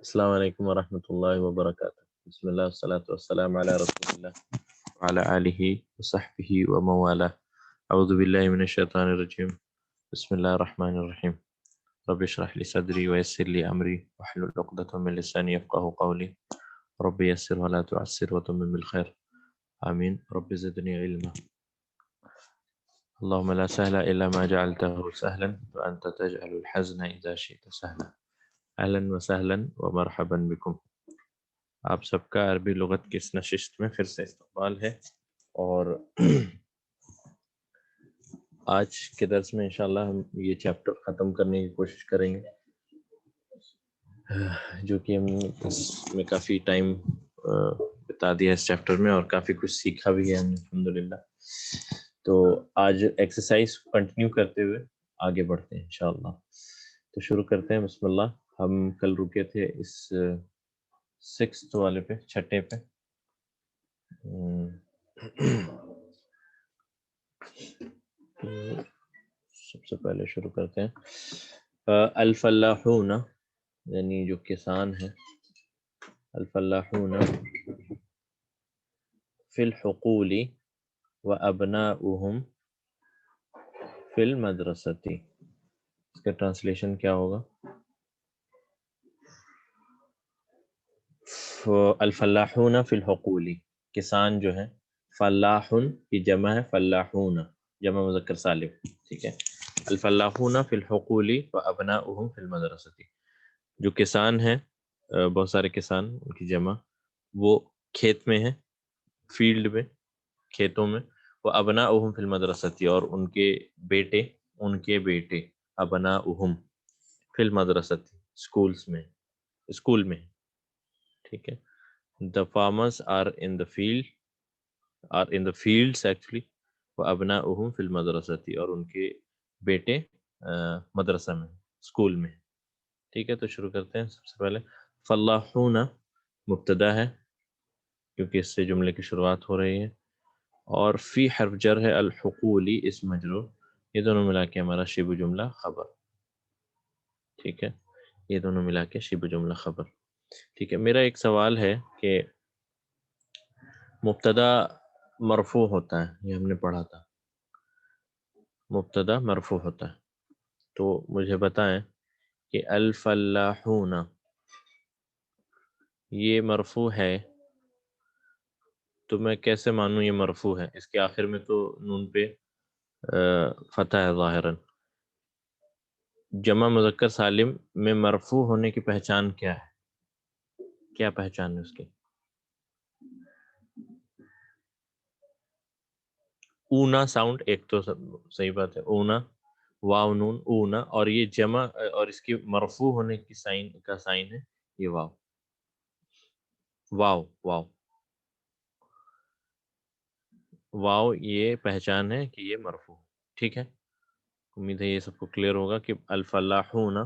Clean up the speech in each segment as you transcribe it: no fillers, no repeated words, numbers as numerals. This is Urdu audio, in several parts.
السلام عليكم ورحمة الله وبركاته. بسم الله والصلاة والسلام على رسول الله وعلى آله وصحبه ومن والاه. أعوذ بالله من الشيطان الرجيم. بسم الله الرحمن الرحيم. رب اشرح لي صدري ويسر لي أمري واحلل عقدة من لساني يفقهوا قولي. رب يسر ولا تعسر وتمم بالخير. آمين. رب زدني علما. اللهم لا سهل إلا ما جعلته سهلا وأنت تجعل الحزن إذا شئت سهلا. أهلا وسهلا ومرحبا بكم. آپ سب کا عربی لغت کی اس نشست میں پھر سے استقبال ہے، اور آج کے درس میں انشاءاللہ ہم یہ چیپٹر ختم کرنے کی کوشش کریں گے، جو کہ ہم اس میں کافی ٹائم بتا دیا اس چیپٹر میں اور کافی کچھ سیکھا بھی ہے ہم نے الحمدللہ. تو آج ایکسرسائز کنٹینیو کرتے ہوئے آگے بڑھتے ہیں انشاءاللہ. تو شروع کرتے ہیں. بسم اللہ. ہم کل رکے تھے اس 6 والے پہ، چھٹے پہ. سب سے پہلے شروع کرتے ہیں. الفلاحون یعنی جو کسان ہیں، الفلاحون فی الحقول وابناؤہم فی المدرسۃ. اس کا ٹرانسلیشن کیا ہوگا؟ الفلاحون فی الحقول، کسان جو ہیں، فلاحن کی جمع ہے، فلاحون جمع مذکر سالم، ٹھیک ہے. الفلاحون فی الحقول وابناؤہم فی المدرسۃ، جو کسان ہیں، بہت سارے کسان، ان کی جمع، وہ کھیت میں ہیں، فیلڈ میں، کھیتوں میں. وہ ابناؤہم فی المدرسۃ، اور ان کے بیٹے، ابناؤہم فی المدرسۃ، اسکولز میں، اسکول میں، ٹھیک ہے. The farmers are in the fields actually. وابناؤہم فی المدرسۃ، اور ان کے بیٹے مدرسہ میں، اسکول میں، ٹھیک ہے. تو شروع کرتے ہیں. سب سے پہلے فلاحون مبتدا ہے کیونکہ اس سے جملے کی شروعات ہو رہی ہے، اور فی حرف جر ہے، الحقولی اسم مجرور، یہ دونوں ملا کے ہمارا شبہ جملہ خبر، ٹھیک ہے. یہ دونوں ملا کے شبہ جملہ خبر، ٹھیک ہے. میرا ایک سوال ہے کہ مبتدا مرفوع ہوتا ہے، یہ ہم نے پڑھا تھا، مبتدا مرفوع ہوتا ہے. تو مجھے بتائیں کہ الفلاحون یہ مرفوع ہے، تو میں کیسے مانوں یہ مرفوع ہے؟ اس کے آخر میں تو نون پہ فتح ہے ظاہراً. جمع مذکر سالم میں مرفوع ہونے کی پہچان کیا ہے؟ کیا پہچان ہے اس کی؟ اونا ساؤنڈ ایک تو صحیح بات ہے، اونا، واو نون اونا، اور یہ جمع اور اس کی مرفوع ہونے کی سائن ہے یہ واو، واو واو واو، یہ پہچان ہے کہ یہ مرفوع، ٹھیک ہے. امید ہے یہ سب کو کلیئر ہوگا کہ الفلاحون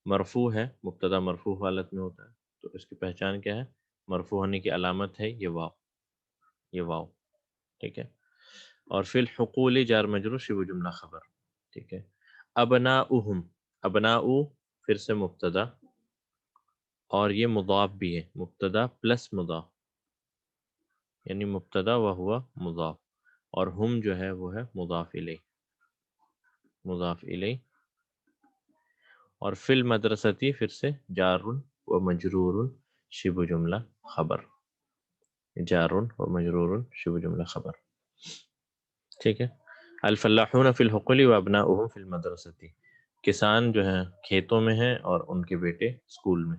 مرفوع ہے، مبتدا مرفوع حالت میں ہوتا ہے، تو اس کی پہچان کیا ہے؟ مرفوع ہونے کی علامت ہے یہ واو، یہ واو، ٹھیک ہے. اور فی الحقول جار مجرور شبہ جملہ خبر، ٹھیک ہے. ابناؤہم، ابناؤ پھر سے مبتدا، اور یہ مضاف بھی ہے، مبتدا پلس مضاف، یعنی مبتدا و ہوا مضاف، اور ہم جو ہے وہ ہے مضاف الیہ، مضاف الیہ. اور فی المدرستی پھر سے جار و مجرور شبہ جملہ خبر، جار و مجرور شبہ جملہ خبر، ٹھیک ہے. الفلاحون فی الحقول وابناؤہم فی المدرسۃ، کسان جو ہیں کھیتوں میں ہیں اور ان کے بیٹے اسکول میں.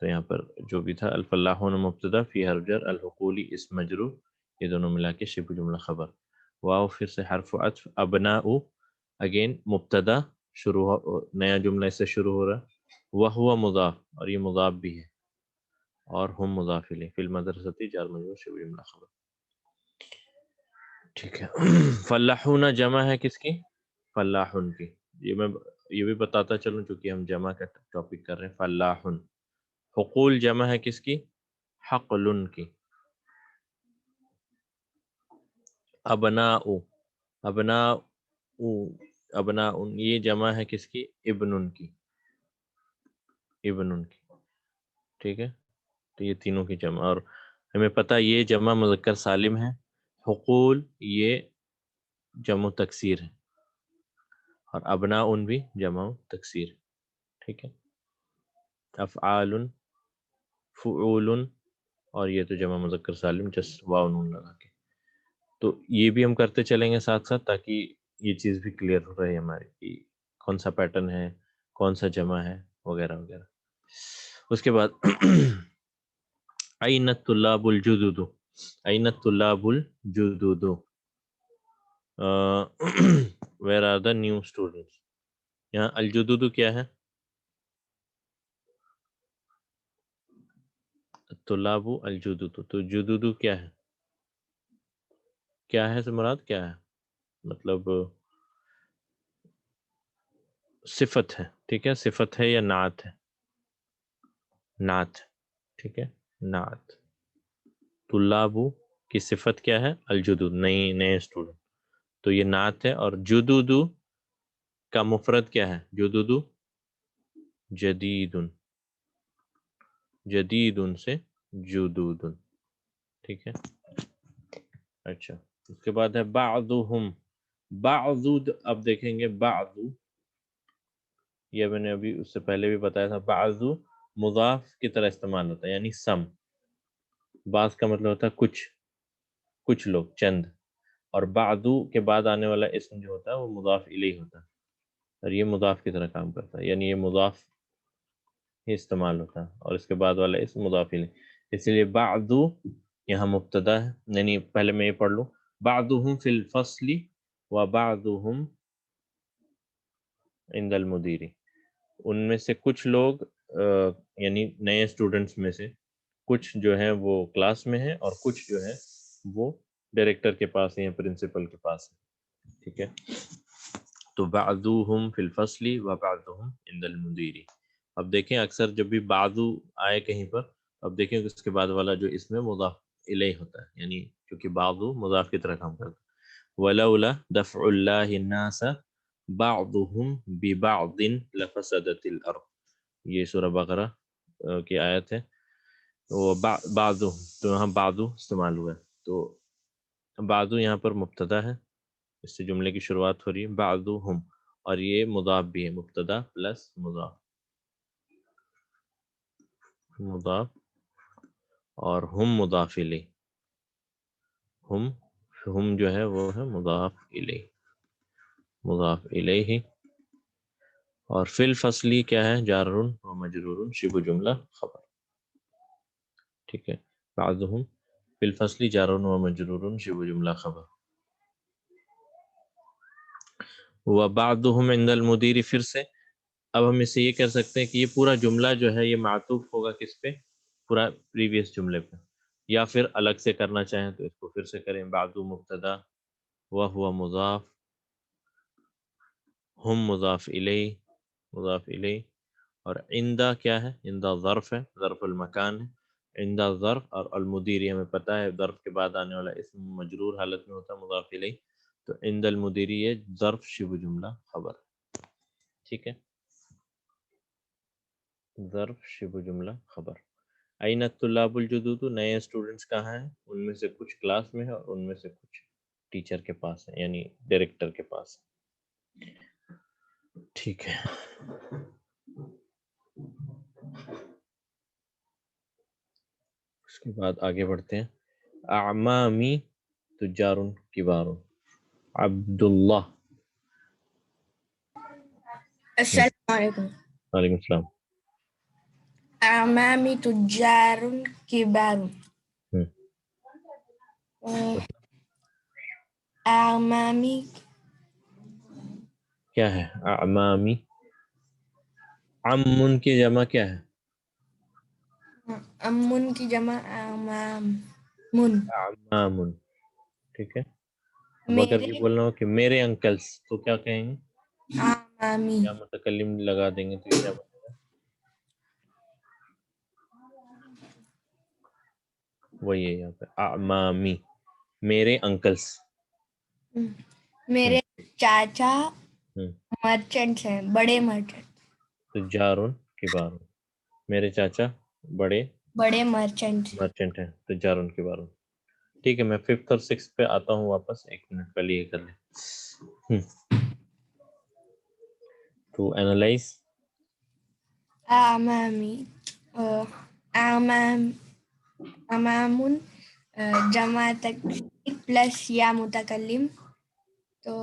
تو یہاں پر جو بھی تھا، الفلاحون مبتدا، فی حرف جر، الحقولی اسم مجرور، یہ دونوں ملا کے شبہ جملہ خبر. واو پھر سے حرف عطف، ابناؤ اگین مبتدا، نیا جملہ اس سے شروع ہو رہا ہے، وہو مضاف، اور یہ مضاف بھی ہے، اور ہم مضاف الیہ، فی المدرسۃ جار مجرور شبہ جملہ خبر، ٹھیک ہے. فلاحون جمع ہے کس کی؟ فلاحن کی. یہ میں یہ بھی بتاتا چلوں چونکہ ہم جمع کا ٹاپک کر رہے ہیں. فلاحن. حقول جمع ہے کس کی؟ حقلن کی. ابناء، ابناء، ابناء یہ جمع ہے کس کی؟ ابنن کی، ابنن کی. ٹھیک ہے، تو یہ تینوں کی جمع، اور ہمیں پتہ یہ جمع مذکر سالم ہے، حقول یہ جمع تکسیر ہے، اور ابناء بھی جمع تکسیر ہے، ٹھیک ہے، افعال، فعول، اور یہ تو جمع مذکر سالم جس واو نون لگا کے. تو یہ بھی ہم کرتے چلیں گے ساتھ ساتھ، تاکہ یہ چیز بھی کلیئر ہو رہی ہے ہماری کہ کون سا پیٹرن ہے، کون سا جمع ہے، وغیرہ وغیرہ. اس کے بعد این الطلاب الجدد، این الطلاب الجدد، where are the new students. یہاں الجدد کیا ہے؟ الطلاب الجدد، تو جدد کیا ہے؟ کیا ہے سے مراد کیا ہے؟ مطلب صفت ہے، ٹھیک ہے، صفت ہے یا نعت ہے؟ نعت، ٹھیک ہے، نعت. طلاب کی صفت کیا ہے؟ الجدد، نئے اسٹوڈنٹ، تو یہ نعت ہے. اور جدد کا مفرد کیا ہے؟ جدد جدید، جدید سے جدود، ٹھیک ہے. اچھا، اس کے بعد ہے بعضهم، بعض، اب دیکھیں گے بعض، یہ میں نے ابھی اس سے پہلے بھی بتایا تھا، بعض مضاف کی طرح استعمال ہوتا ہے، یعنی سم. بعض کا مطلب ہوتا ہے کچھ لوگ، چند، اور بعدو کے بعد آنے والا اسم جو ہوتا ہے وہ مضاف الیہ ہوتا ہے، اور یہ مضاف کی طرح کام کرتا ہے، یعنی یہ مضاف ہی استعمال ہوتا ہے، اور اس کے بعد والا اسم مضاف الیہ. اس لیے بعدو یہاں مبتدا ہے، یعنی پہلے میں یہ پڑھ لوں، بعضهم فی الفصل وبعضهم عند المدیر، ان میں سے کچھ لوگ یعنی نئے اسٹوڈنٹس میں سے کچھ جو ہیں وہ کلاس میں ہیں، اور کچھ جو ہے وہ ڈائریکٹر کے پاس ہیں یا پرنسپل کے پاس ہیں، ٹھیک ہے. تو بعضهم فی الفصل وبعضهم عند المدیر. اب دیکھیں اکثر جب بھی بعضو آئے کہیں پر، اب دیکھیں کہ اس کے بعد والا جو اس میں مضاف الیہ ہوتا ہے، یعنی کیونکہ بعضو مضاف کی طرح کام کرتا ہے. ولولا دفع اللہ الناس بعضهم ببعض لفسدت الارض، یہ سورہ بقرہ کی آیت ہے. وہ بعضو، تو یہاں بعضو استعمال ہوا ہے، تو بعضو یہاں پر مبتدا ہے، اس سے جملے کی شروعات ہو رہی ہے بعضهم، اور یہ مضاف بھی ہے، مبتدا پلس مضاف، مضاف، اور ہم مضاف الیہ، ہم جو ہے وہ ہے مضاف الیہ، مضاف الیہ. اور فی الفصلی کیا ہے؟ جار و مجرور، شبہ جملہ خبر، ٹھیک ہے. بعضهم فی الفصل جار و مجرور شبہ جملہ خبر. وبعضهم عند المدیر، پھر سے اب ہم اس سے یہ کہہ سکتے ہیں کہ یہ پورا جملہ جو ہے یہ معطوف ہوگا کس پہ؟ پورا پریویس جملے پہ، یا پھر الگ سے کرنا چاہیں تو اس کو پھر سے کریں، بعضو مبتدا وہو مضاف، ہم مضاف الیہ، مضاف الیہ. اور عندہ کیا ہے؟ عندہ ظرف ہے، ظرف المکان ہے، عندہ ظرف، اور المدیر ہمیں پتہ ہے ظرف کے بعد آنے والا اسم مجرور حالت میں ہوتا ہے، مضاف الیہ، تو عند المدیر یہ ظرف شبہ جملہ خبر، ٹھیک ہے، ظرف شبہ جملہ خبر. این الطلاب الجدد، نئے اسٹوڈنٹس کہاں ہیں؟ ان میں سے کچھ کلاس میں ہے، اور ان میں سے کچھ ٹیچر کے پاس ہیں، یعنی ڈائریکٹر کے پاس، ٹھیک ہے. اس کے بعد آگے بڑھتے ہیں. اعمامی تجار کبار، عبداللہ. السلام علیکم. وعلیکم السلام. اعمامی تجار کبار. اعمامی کیا ہے؟ اعمامی، عمن کی جمع کیا ہے؟ امن کی جمع اعمام، اعمام، ٹھیک ہے. اب اگر میرے یہ بولنا ہو کہ میرے انکلس، تو کیا کہیں گے؟ اعمامی. یا متکلم لگا دیں گے تو یہ کیا بنے گا؟ وہی ہے یہاں پہ اعمامی، میرے انکلس. میرے چاچا مرچنٹس ہیں، بڑے مرچنٹ. تجار کبار، میرے چاچا بڑے بڑے مرچنٹ. مرچنٹ ہیں. تجارن کبار. ٹھیک ہے میں 5th اور 6th پہ آتا ہوں واپس. ایک منٹ پہلے یہ کر لیں. To analyse. أعمامي أعمام أعمام جمع تکلیف پلس یا متکلم. تو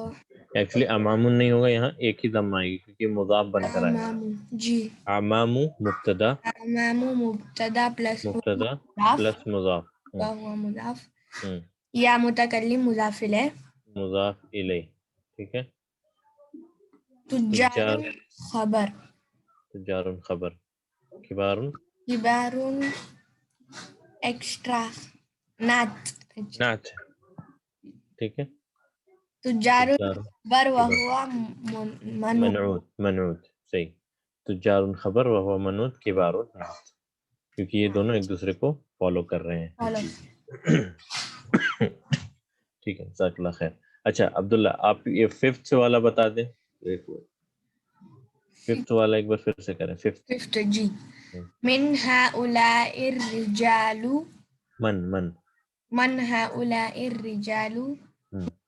ایکچولی امامن نہیں ہوگا یہاں, ایک ہی دم آئے گی کیونکہ مضاف بن کر آئے گا. أعمام جی امام مبتدا, أعمام مبتدا پلس مبتدا مضاف پلس مضاف. وهو مضاف ہوں یا متکلم مضاف الیہ. مضاف الیہ. ٹھیک ہے. تجار تجار, خبر. تجار خبر. کبار, کبار ایکسٹرا نعت. نعت. ٹھیک ہے. تجار تجار خبر کبار, وهو منوط. منعوت. منعوت صحیح. تجار خبر وهو منعوت کبار نعت, کیونکہ یہ دونوں ایک دوسرے کو فالو کر رہے ہیں. ٹھیک ہے جزاک اللہ خیر. اچھا عبداللہ آپ یہ 5th والا بتا دیں. 5th والا ایک بار پھر سے کریں. 5th. ففتھ جی. من هؤلاء الرجال. من من هؤلاء الرجال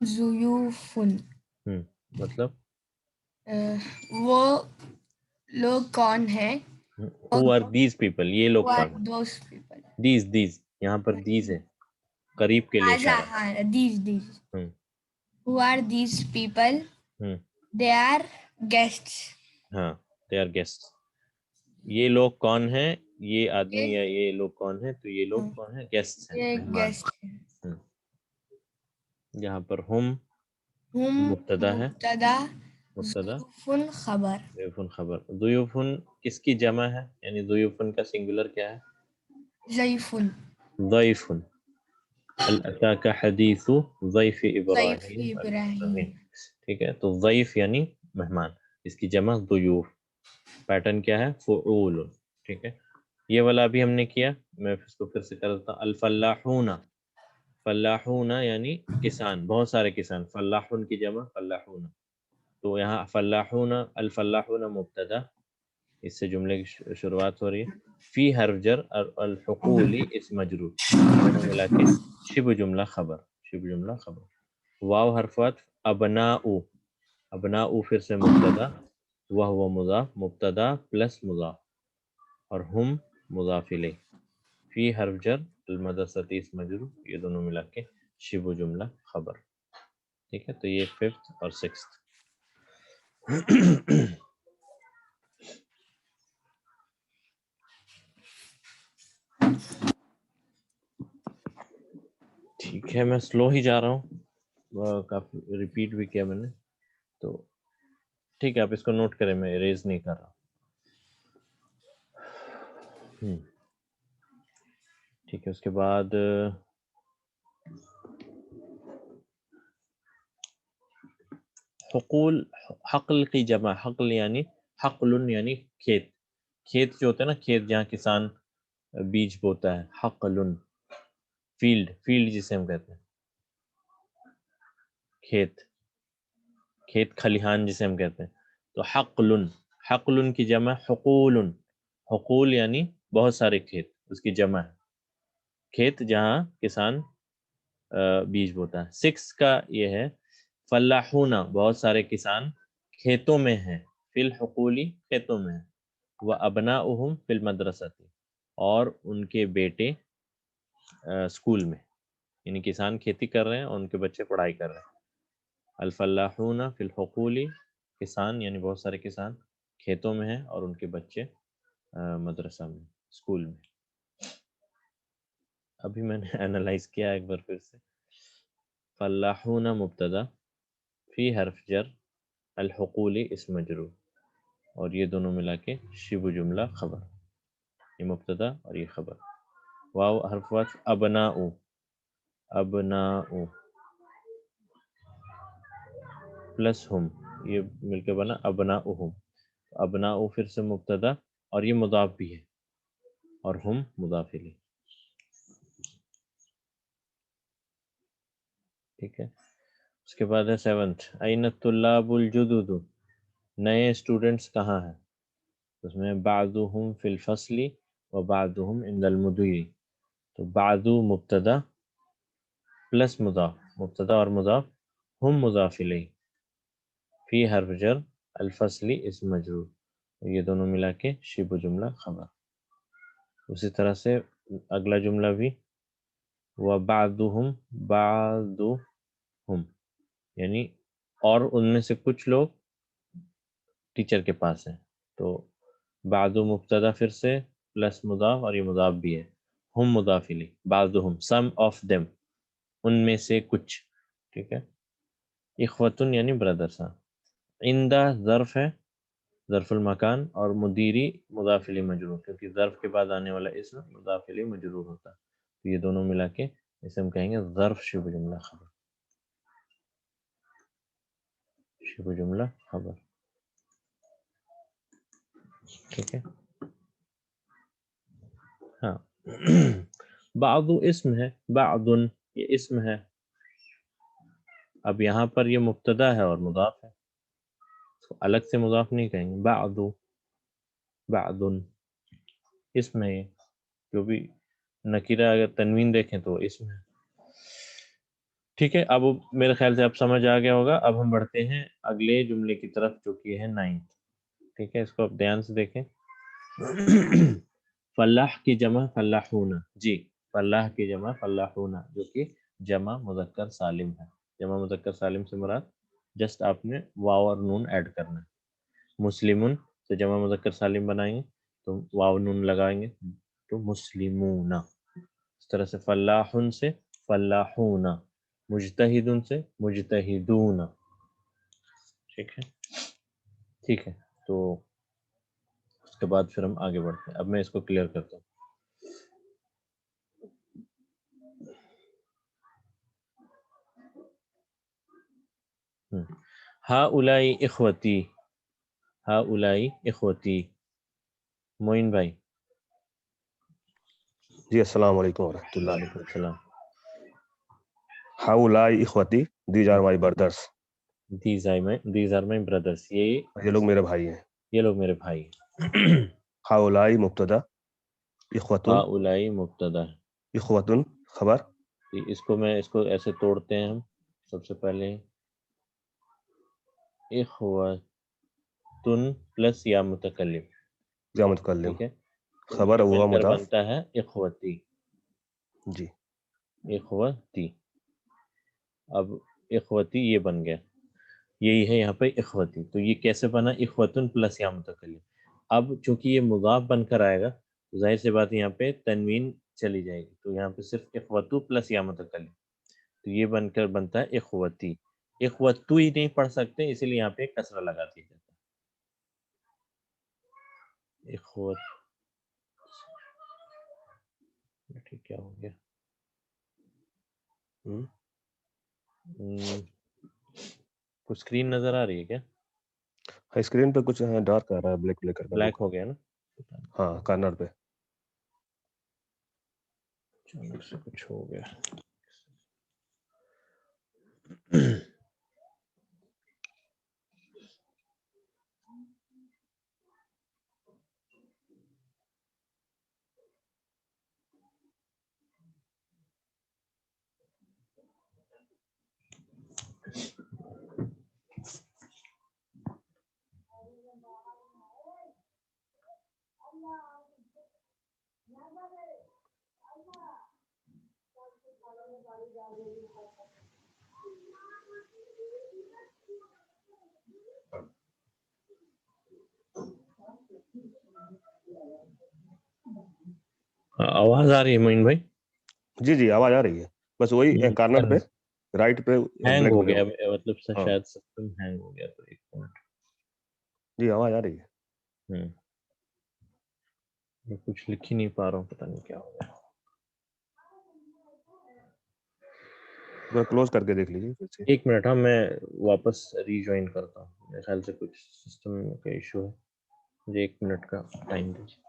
ضیوف. مطلب وہ لوگ کون ہیں؟ who are these people, یہ لوگ کون ہیں؟ those people. these یہاں پر these ہے, قریب کے لیے اشارہ. ہاں these. ہم، Who are these people? ہم، They are guests. ہاں they are guests. یہ لوگ کون ہیں, یہ آدمی یا یہ لوگ کون ہیں, تو یہ لوگ کون ہیں, guests ہیں, یہ مہمان. guest ہیں. ہم. یہاں پر ہم ہم مبتدا ہے, مبتدا مبتدا ضیوف خبر. ضیوفن خبر. ضیوفن کس کی جمع ہے, یعنی ضیوفن کا سنگولر کیا ہے؟ ضیف. ضیفن. هل اتاک حدیث ضیف ضیف ابراہیم ابراہیم. ٹھیک ہے. تو ضیف یعنی مہمان, اس کی جمع ضیوف. پیٹرن کیا ہے, فعول. ٹھیک ہے. یہ والا ابھی ہم نے کیا, میں اس کو پھر سے کر دیتا ہوں. الفلاحون, فلاحون یعنی کسان, بہت سارے کسان. فلاحون کی جمع فلاحون. تو یہاں فلاحون, الفلاحون مبتدا, اس سے جملے کی شروعات ہو رہی ہے. فی حرف جر, الحقول اسم مجرور, دونوں ملا کے شبہ جملہ خبر. شبہ جملہ خبر. واو حرف عطف, ابناء, ابناء پھر سے مبتدا, وہو مضاف, مبتدا پلس مضاف, اور ہم مضاف الیہ. فی حرف جر, المدرسۃ اسم مجرور, یہ دونوں ملا کے شبہ جملہ خبر. ٹھیک ہے. تو یہ 5th اور 6th. ٹھیک ہے میں سلو ہی جا رہا ہوں, کافی ریپیٹ بھی کیا میں نے, تو ٹھیک ہے آپ اس کو نوٹ کریں, میں اریز نہیں کر رہا. ٹھیک ہے. اس کے بعد حقول, حقل کی جمع, حقل یعنی حقل یعنی کھیت. کھیت جو ہوتا ہے نا, کھیت جہاں کسان بیج بوتا ہے, حقل. فیلڈ, فیلڈ جسے ہم کہتے ہیں, کھیت, کھیت کھلیہان جسے ہم کہتے ہیں. تو حقل, حقل کی جمع حقول. حقول یعنی بہت سارے کھیت, اس کی جمع ہے کھیت جہاں کسان بیج بوتا ہے. 6 کا یہ ہے فلاحون, بہت سارے کسان کھیتوں میں ہیں, فی الحقولی کھیتوں میں ہیں, وابناؤہم فی المدرسۃ, اور ان کے بیٹے اسکول میں, یعنی کسان کھیتی کر رہے ہیں اور ان کے بچے پڑھائی کر رہے ہیں. الفلاحون فی الحقول, کسان یعنی بہت سارے کسان کھیتوں میں ہیں اور ان کے بچے مدرسہ میں, اسکول میں. ابھی میں نے انالائز کیا ایک بار پھر سے. فلاحون مبتدا, فی حرف جر, الحقول اسم مجرور, اور یہ دونوں ملا کے شبہ جملہ خبر. یہ مبتدا اور یہ خبر. واو حرف وصف, ابناء, ابناء پلس ہم, یہ مل کے بنا ابناؤہم. ابناء پھر سے مبتدا اور یہ مضاف بھی ہے, اور ہم مضاف الیہ. ٹھیک ہے. اس کے بعد ہے 7th, این الطلاب الجدد, نئے اسٹوڈنٹس کہاں ہیں. اس میں بعضهم فی الفصل وبعضهم عند المدير. تو بعض مبتدا پلس مضاف، مبتدا اور مضاف، ہم مضاف الیہ، فی حرف جر، الفصلی اسم مجرور، یہ دونوں ملا کے شبہ جملہ خبر. اسی طرح سے اگلا جملہ بھی وبعضهم بعضهم، یعنی اور ان میں سے کچھ لوگ ٹیچر کے پاس ہیں. تو بعض مبتدا پھر سے پلس مضاف اور یہ مضاف بھی ہے، ہم مضاف الیہ، بعضهم سم آف دیم، ان میں سے کچھ. ٹھیک ہے. اخوتن یعنی بردرس. عندہ ظرف ہے، ظرف المکان، اور مدیری مضاف الیہ مجرور، کیونکہ ظرف کے بعد آنے والا اسم مضاف الیہ مجرور ہوتا ہے. تو یہ دونوں ملا کے اسے ہم کہیں گے ظرف شبہ جملہ خبر. شبہ جملہ خبر. ٹھیک ہے. ہاں. بعض اسم ہے، بعض یہ اسم ہے. اب یہاں پر یہ مبتدا ہے اور مضاف ہے، تو الگ سے مضاف نہیں کہیں گے. بعض، بعض اسم ہے، یہ جو بھی نکیرہ اگر تنوین دیکھیں تو اسم ہے. ٹھیک ہے. اب میرے خیال سے اب سمجھ آ گیا ہوگا. اب ہم بڑھتے ہیں اگلے جملے کی طرف جو کہ ہے 9. ٹھیک ہے. اس کو اب دھیان سے دیکھیں. فلاح کی جمع فلاحون. جی، فلاح کی جمع فلاحون، جو کہ جمع مذکر سالم ہے. جمع مذکر سالم سے مراد جسٹ آپ نے واو اور نون ایڈ کرنا ہے. مسلمون سے جمع مذکر سالم بنائیں گے تو واو نون لگائیں گے تو مسلمون. اس طرح سے فلاحن سے فلاحون، مجتہدن سے مجتہدون. ٹھیک ہے. ٹھیک ہے. تو اس کے بعد پھر ہم آگے بڑھتے ہیں. اب میں اس کو کلیئر کرتا ہوں. ہؤلاء اخوتی، ہؤلاء اخوتی. معین بھائی. جی السلام علیکم ورحمۃ اللہ. وعلیکم السلام. ہؤلاء اخوتی، these are my brothers. these are my brothers. یہ لوگ میرے بھائی ہیں. یہ لوگ میرے بھائی ہیں. ہؤلاء مبتدا، اخوتن ہؤلاء مبتدا. اخوتن خبر. اس کو ایسے توڑتے ہیں ہم. سب سے پہلے اخوتن پلس یا متکلم. یا متکلم، ٹھیک ہے. تو خبر یہ ہوا بن کر مضاف. بنتا ہے اخوتی. جی اخوتی. اب اخوتی یہ بن گیا، یہی ہے یہاں پہ اخوتی. تو یہ کیسے بنا؟ اخوتن پلس یا متکلم. اب چونکہ یہ مضاف بن کر آئے گا تو ظاہر سی بات یہاں پہ تنوین چلی جائے گی. تو یہاں پہ صرف اخوتو پلس یا متکلم، تو یہ بن کر بنتا ہے اخوتی. اخوتو ہی نہیں پڑھ سکتے، اسی لیے یہاں پہ کسرہ لگا دیا جاتا ہے. اخوت. ٹھیک، کیا ہو گیا؟ کچھ اسکرین نظر آ رہی ہے کیا؟ اسکرین پہ کچھ ڈارک آ رہا ہے، بلیک بلیک کر رہا ہے. بلیک ہو گیا نا؟ ہاں کارنر پہ. اچانک سے کچھ ہو گیا. آواز آ رہی ہے معین بھائی؟ جی جی آواز آ رہی ہے، بس وہی کارنر پہ رائٹ پہ ہینگ بلیک ہو بلیک. گیا، مطلب ہاں شاید سسٹم ہینگ ہو گیا. تو ایک منٹ. جی آواز آ رہی ہے. میں کچھ لکھ ہی نہیں پا رہا ہوں، پتہ نہیں کیا ہو گیا. کلوز کر کے دیکھ لیجیے پھر سے. ایک منٹ. ہاں میں واپس ری جوائن کرتا ہوں. میرے خیال سے کچھ سسٹم کا ایشو ہے. مجھے 1 منٹ کا ٹائم دیجیے.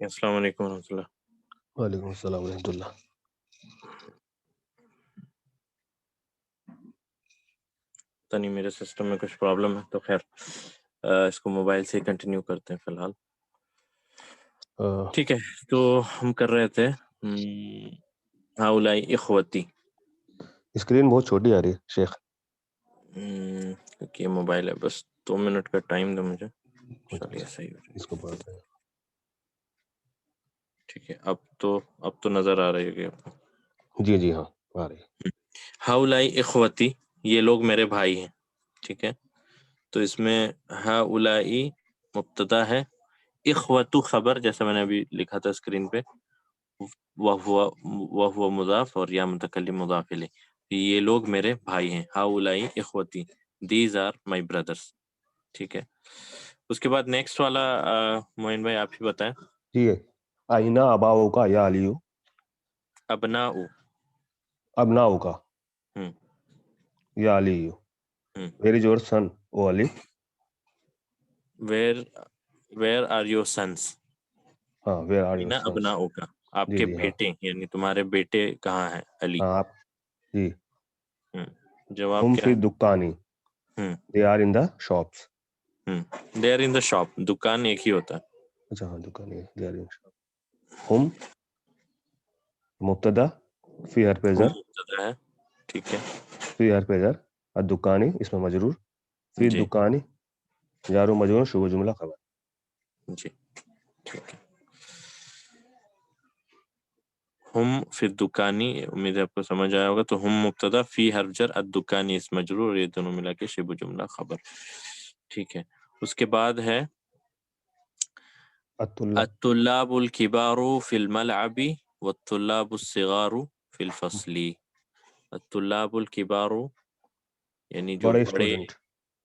السلام علیکم ورحمۃ اللہ. وعلیکم السلام ورحمۃ اللہ. پتہ نہیں میرے سسٹم میں کچھ پرابلم ہے، تو خیر اس کو موبائل سے کنٹینیو کرتے ہیں فی الحال. ٹھیک ہے، تو ہم کر رہے تھے ہاؤلائی اخوتی. اسکرین بہت چھوٹی آ رہی ہے شیخ. کیونکہ یہ موبائل ہے، بس 2 منٹ کا ٹائم دو مجھے. چلیے صحیح ہو جائے. اس کو پڑھتے ہیں. ٹھیک ہے، اب تو نظر آ رہی ہے آپ کو. جی جی ہاں آ رہی ہے. ہاؤلائی اخوتی، یہ لوگ میرے بھائی ہیں. ٹھیک ہے، تو اس میں ہاؤلائی مبتدا ہے، اخوتو خبر، جیسا میں نے ابھی لکھا تھا اسکرین پہ، وہو مضاف اور یا متکلم مضاف الیہ. یہ لوگ میرے بھائی ہیں. ہاؤلائی اخوتی، دیز آر مائی بردرس. ٹھیک ہے، اس کے بعد نیکسٹ والا معین بھائی آپ ہی بتائیں. جی آئینہ اباؤ کا یا علیو. ابناء. ابناؤ کا ہم یا علیو. Hmm where is your son O Ali. Where are your sons. ہاں ویئر آر یور اینا سنس. ابناؤ کا، آپ جی کے جی ہاں بیٹے، یعنی تمہارے بیٹے کہاں ہیں علی. ہاں آپ جی. جواب ہم کیا فی ہے؟ دکانی. They are in the shops. They are in the shop. دکان ایک ہی ہوتا ہے. اچھا ہاں دکان ہے. They are in shop. ہم مبتدا فی حرف ہم جر. مبتدا ہے. ٹھیک ہے فی حرف جر الدکانی اس میں مجرور. فی جی دکانی جار و مجرور شبہ جملہ خبر. جی ٹھیک ہے. ہم فی الدکانی، امید ہے آپ کو سمجھ آیا ہوگا. تو ہم مبتدا، فی حرف جر، الدکانی اس مجرور، یہ دونوں ملا کے شبہ جملہ خبر. ٹھیک ہے، اس کے بعد ہے الطلاب. الطلاب الکبار فی الملعب والطلاب الصغار فی الفصل. الطلاب الکبار یعنی جو بڑے بڑے اسٹوڈنٹ.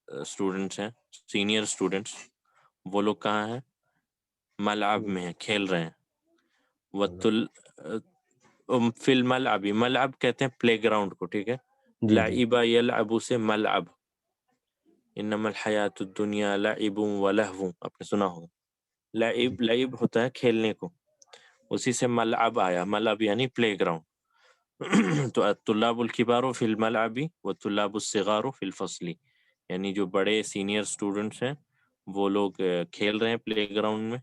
اسٹوڈنٹس ہیں، سینئر اسٹوڈنٹس، وہ لوگ کہاں ہیں؟ ملعب میں ہیں، کھیل رہے ہیں. فی الملعب، ملعب کہتے ہیں پلے گراؤنڈ کو. ٹھیک ہے، جی جی لعب یلعب سے ملعب. انما الحیات الدنیا لعب ولہو، آپ نے سنا ہوگا. جی لعب ہوتا ہے کھیلنے کو، اسی سے ملعب آیا. ملعب یعنی پلے گراؤنڈ. تو الطلاب الکبار فی الملعب والطلاب الصغار فی الفصل، یعنی جو بڑے سینئر اسٹوڈنٹس ہیں وہ لوگ کھیل رہے ہیں پلے گراؤنڈ میں،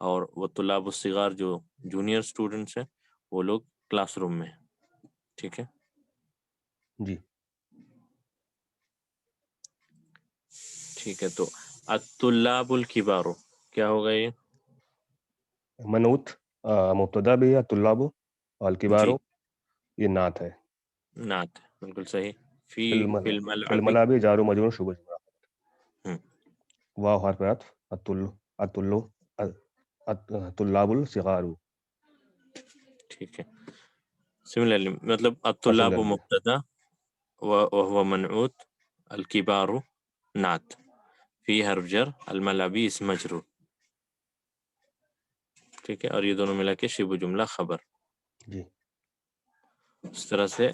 اور وہ طلاب الصغار جو جونیئر اسٹوڈنٹس ہیں وہ لوگ کلاس روم میں ہیں. ٹھیک ہے جی ٹھیک ہے. تو الطلاب الکبار کیا ہوگا؟ یہ منوت مبتدا بھی ہے طلاب الکبار. جی یہ نعت ہے. نعت، بالکل صحیح. فی فی الملعب. الملعب جار و مجرور شبہ جملہ. ہم، واو حرف عطف. الطلاب الصغار. ٹھیک ہے. سملرلی مطلب الطلاب similarly مبتدا وهو منعوت، الکبار نعت، فی حرف جر، الملعبی اسم مجرور. ٹھیک ہے، اور یہ دونوں ملا کے شبہ جملہ خبر. جی اس طرح سے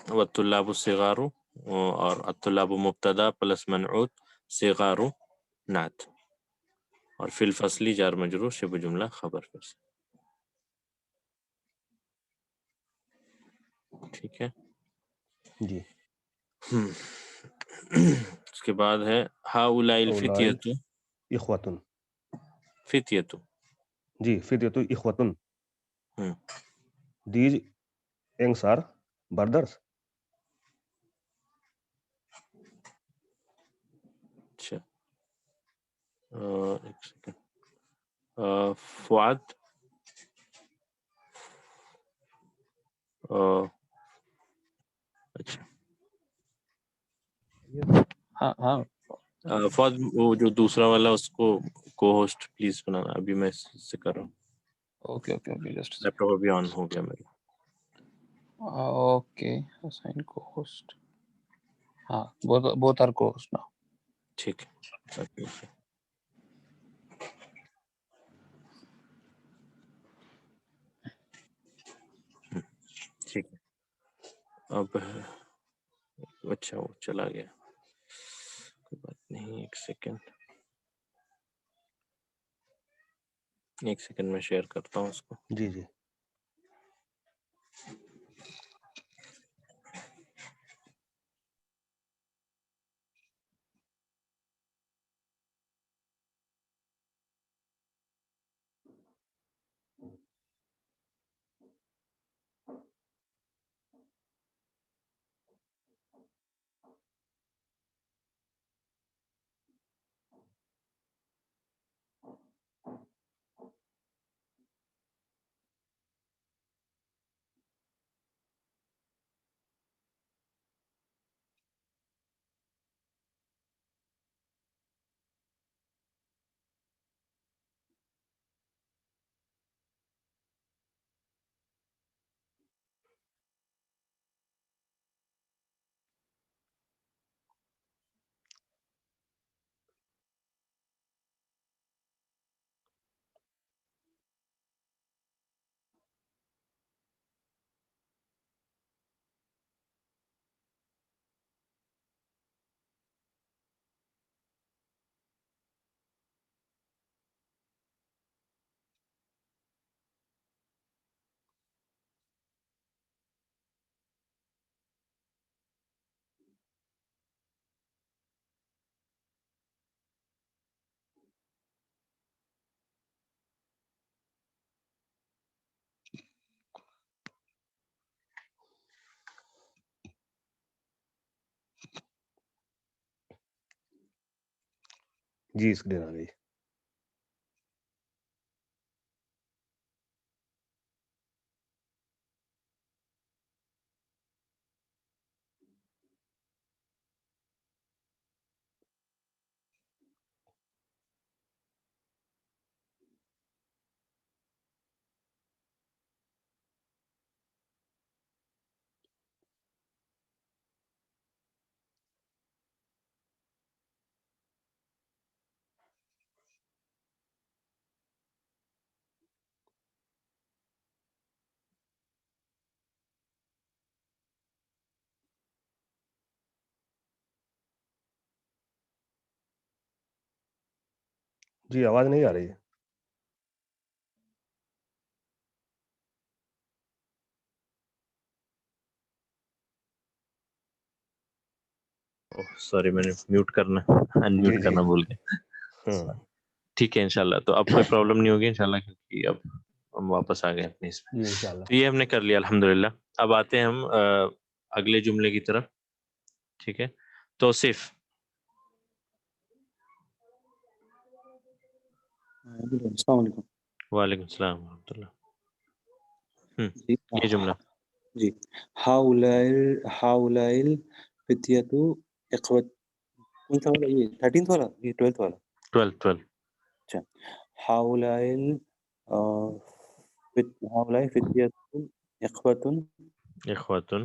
والطلاب الصغار اور الطلاب مبتدا پلس منعوت، صغار نعت، اور فی الفصل جار مجرور شبہ جملہ خبر. پھر سے ٹھیک ہے. جی اس کے بعد ہے ہاؤلائی اولائل الفتیۃ. اخوتن. فتیۃ. جی فدیت اخوتن. ہم، دیز ینگس آر بردرس. اچھا ایک سیکنڈ. فؤاد اچھا ہاں ہاں فؤاد، وہ جو دوسرا والا اس کو کو ہوسٹ پلیز بنانا. ابھی میں اس سے کر رہا ہوں. اوکے اوکے اوکے جسٹ لیپ ٹاپ ابھی آن ہو گیا میرا. اوکے اسائن کو ہوسٹ. ہاں بوتھ آر کو ہوسٹ نا. ٹھیک ہے ٹھیک ہے. اب اچھا وہ چلا گیا، کوئی بات نہیں. ایک سیکنڈ. ایک سیکنڈ میں شیئر کرتا ہوں اس کو. جی جی جی اسکرین آ گئی. جی آواز نہیں آ رہی ہے. سوری میں نے میوٹ کرنا ان جی میوٹ جی کرنا بھول گیا. ہاں ٹھیک ہے انشاءاللہ. تو اب کوئی پرابلم نہیں ہوگی انشاءاللہ کیونکہ اب ہم واپس آ گئے اپنے اس میں. جی انشاءاللہ. تو یہ ہم نے کر لیا الحمدللہ. اب آتے ہیں ہم اگلے جملے کی طرف. ٹھیک ہے توصیف. السلام علیکم. وعلیکم السلام ورحمۃ اللہ. جی یہ جملہ جی ہاؤلائل فتیتو اخوت. کون سا والا؟ یہ 13th والا، یہ 12th والا. 12. اچھا. ہاؤلائل ہاؤلائل فتیتو اخوتن اخواتن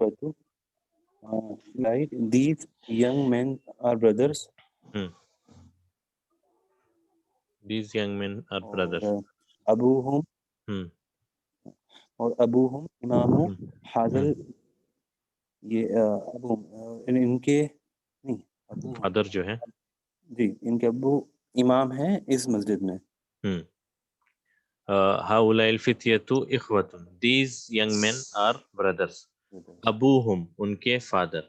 فتو like these young men are brothers. these young men are brothers. اور ابوہم اور ابوہم امام حاضل. یہ ابو ان کے نہیں ابو فادر جو ہے جی ان کے ابو امام ہیں اس مسجد میں. هؤلاء الفتية إخوة. these young men are brothers. ابوہم ان کے فادر.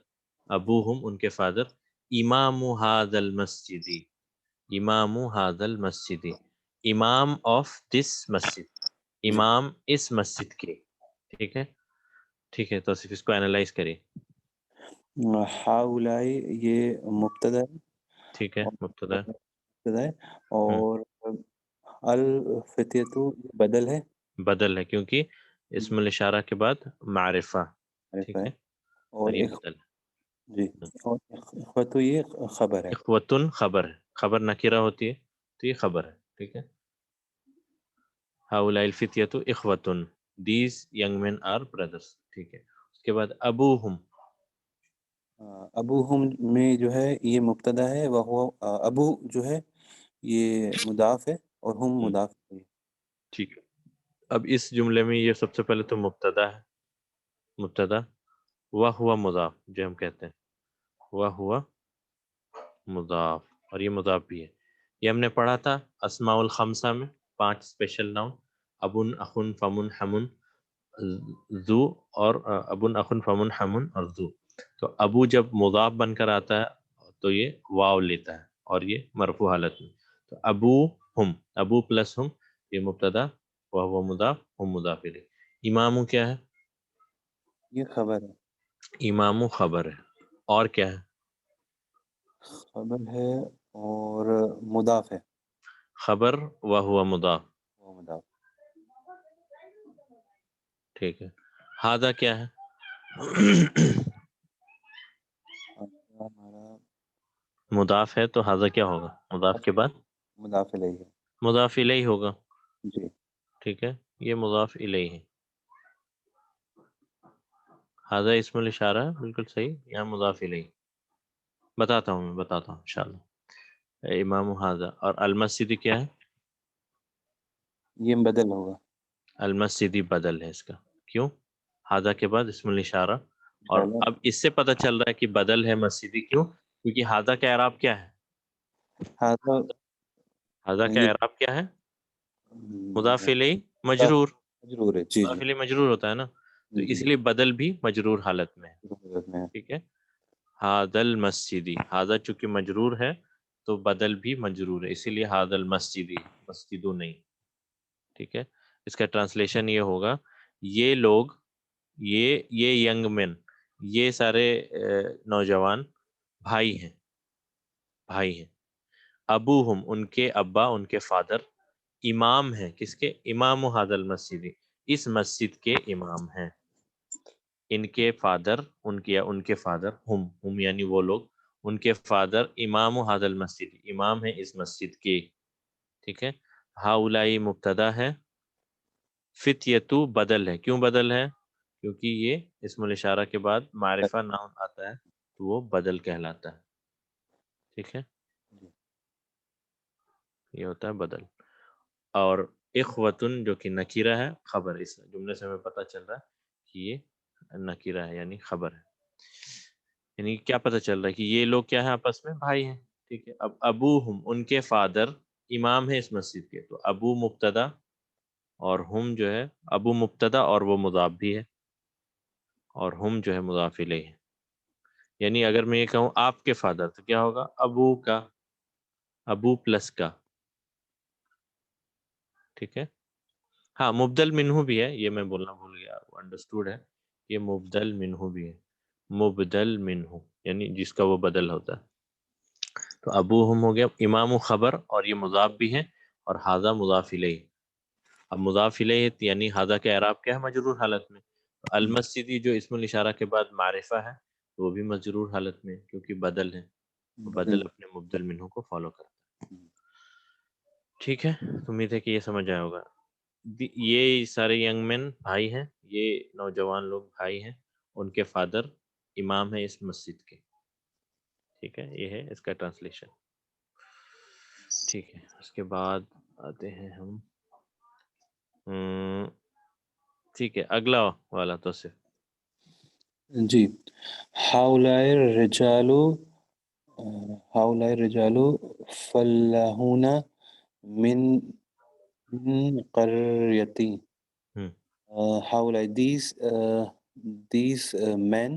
ابوہم ان کے فادر. امام هذا المسجد. امام هذا المسجد. امام آف دس مسجد. امام اس مسجد کے. ٹھیک ہے ٹھیک ہے. تو صرف اس کو اینالائز کریے. ہاؤلائی یہ مبتدا ہے. ٹھیک ہے مبتدا مبتدا ہے اور الفتیتو بدل ہے. بدل ہے کیونکہ اسم الاشارہ کے بعد معرفہ. ٹھیک ہے اور یہ بدل ہے. جی اور اخوتو یہ خبر ہے. اخوتن خبر ہے. خبر نکرہ ہوتی ہے تو یہ خبر ہے. ٹھیک ہے ہؤلاء الفتیۃ اخوتن. these young men are brothers. ٹھیک ہے. اس کے بعد ابوہم. ابوہم میں جو ہے یہ مبتدا ہے. وہ ابو جو ہے یہ مضاف ہے اور ہم مضاف ہے. ٹھیک ہے. اب اس جملے میں یہ سب سے پہلے تو مبتدا ہے. مبتدا وہو مضاف جو ہم کہتے ہیں وہو مضاف، اور یہ مضاف بھی ہے. یہ ہم نے پڑھا تھا اسماء الخمسہ میں 5 اسپیشل ناؤن، ابن اخن فمن حمن ذو، اور ابن اخن فمن حمن اور ذو. تو ابو جب مضاف بن کر آتا ہے تو یہ واو لیتا ہے اور یہ مرفوع حالت میں. تو ابو ہم، ابو پلس ہم، یہ مبتدا وہ مضاف، ہم مضاف الیہ. امام کیا ہے؟ یہ خبر ہے، امام خبر ہے. اور کیا ہے؟ خبر ہے اور مضاف ہے، خبر و ہوا مضاف. وہ مضاف. ٹھیک ہے. ہادہ کیا ہے؟ ہمارا مضاف ہے تو ہادہ کیا ہوگا؟ مضاف کے بعد مضاف الیہ ہے. مضاف الیہ ہوگا. جی ٹھیک ہے، یہ مضاف الیہ ہے. ہادہ اسم الاشارہ ہے، بالکل صحیح. یہاں مضاف الیہ بتاتا ہوں انشاءاللہ. امام ہادہ. اور المسجد کیا ہے؟ یہ بدل ہوگا. المسجدی بدل ہے اس کا. کیوں؟ ہادہ کے بعد اسم الاشارہ. اور انشاءاللہ. اب اس سے پتہ چل رہا ہے کہ بدل ہے مسجدی. کیوں؟ کیونکہ ہادہ کا اعراب کیا ہے؟ ہذا ہادہ کا یہ اعراب کیا ہے؟ مضاف الیہ مجرور. مجرور ہے. جی مضاف الیہ مجرور ہوتا ہے نا، تو اس جی لیے بدل بھی مجرور حالت میں ہے. حضرت میں. ٹھیک ہے. ہادہ المسجدی، ہادہ چونکہ مجرور ہے تو بدل بھی مجرور ہے، اسی لیے ہادہ المسجدی، مسجدو نہیں. ٹھیک ہے. اس کا ٹرانسلیشن یہ ہوگا، یہ لوگ، یہ ینگ مین، یہ سارے نوجوان بھائی ہیں. ابوہم، ان کے ابا، ان کے فادر، امام ہیں. کس کے؟ امام ہادہ المسجد، اس مسجد کے امام ہیں. ان کے فادر، ان کے فادر، ہم یعنی وہ لوگ، ان کے فادر امام ہادہ المسجد، امام ہیں اس مسجد کے. ٹھیک ہے. ہاؤلائی مبتدا ہے، فتیتو بدل ہے. کیوں بدل ہے؟ کیونکہ یہ اسم الاشارہ کے بعد معرفہ ناؤن آتا ہے تو وہ بدل کہلاتا ہے. ٹھیک ہے، یہ ہوتا ہے بدل. اور اخوتن جو کہ نکیرہ ہے، خبر. اس جملے سے ہمیں پتہ چل رہا ہے کہ یہ نکیرہ ہے یعنی خبر ہے. یعنی کیا پتہ چل رہا ہے کہ یہ لوگ کیا ہیں؟ آپس میں بھائی ہیں. ٹھیک ہے. اب ابوہم، ان کے فادر امام ہے اس مسجد کے. تو ابو مبتدا اور ہم جو ہے، ابو مبتدا اور وہ مضاف بھی ہے، اور ہم جو ہے مضاف الیہ ہے. یعنی اگر میں یہ کہوں آپ کے فادر تو کیا ہوگا؟ ابو کا، ابو پلس کا. ٹھیک ہے. ہاں مبدل منہ بھی ہے، یہ میں بولنا بھول گیا، انڈرسٹوڈ ہے. یہ مبدل منہ بھی ہے، مبدل منہ یعنی جس کا وہ بدل ہوتا ہے. تو ابو ہم ہو گیا امام و خبر، اور یہ مضاف بھی ہے، اور ہادہ مضاف الیہ. اب مضاف الیہ یعنی ہادہ کا اعراب کیا ہے؟ مجرور حالت میں. المسجدی جو اسم الاشارہ کے بعد معرفہ ہے تو وہ بھی مجرور حالت میں کیونکہ بدل ہے. بدل اپنے مبدل منہ کو فالو کرتا ہے. ٹھیک ہے، امید ہے کہ یہ سمجھ آیا ہوگا. یہ سارے ینگ مین بھائی ہیں، یہ نوجوان لوگ بھائی ہیں، ان کے فادر امام ہیں اس مسجد کے. ٹھیک ہے، یہ ہے اس کا ٹرانسلیشن. ٹھیک ہے. اس کے بعد آتے ہیں ہم ٹھیک ہے اگلا والا توصیف. جی. ہاؤلائے رجالو فلاحون من قریتی. Howlai, these men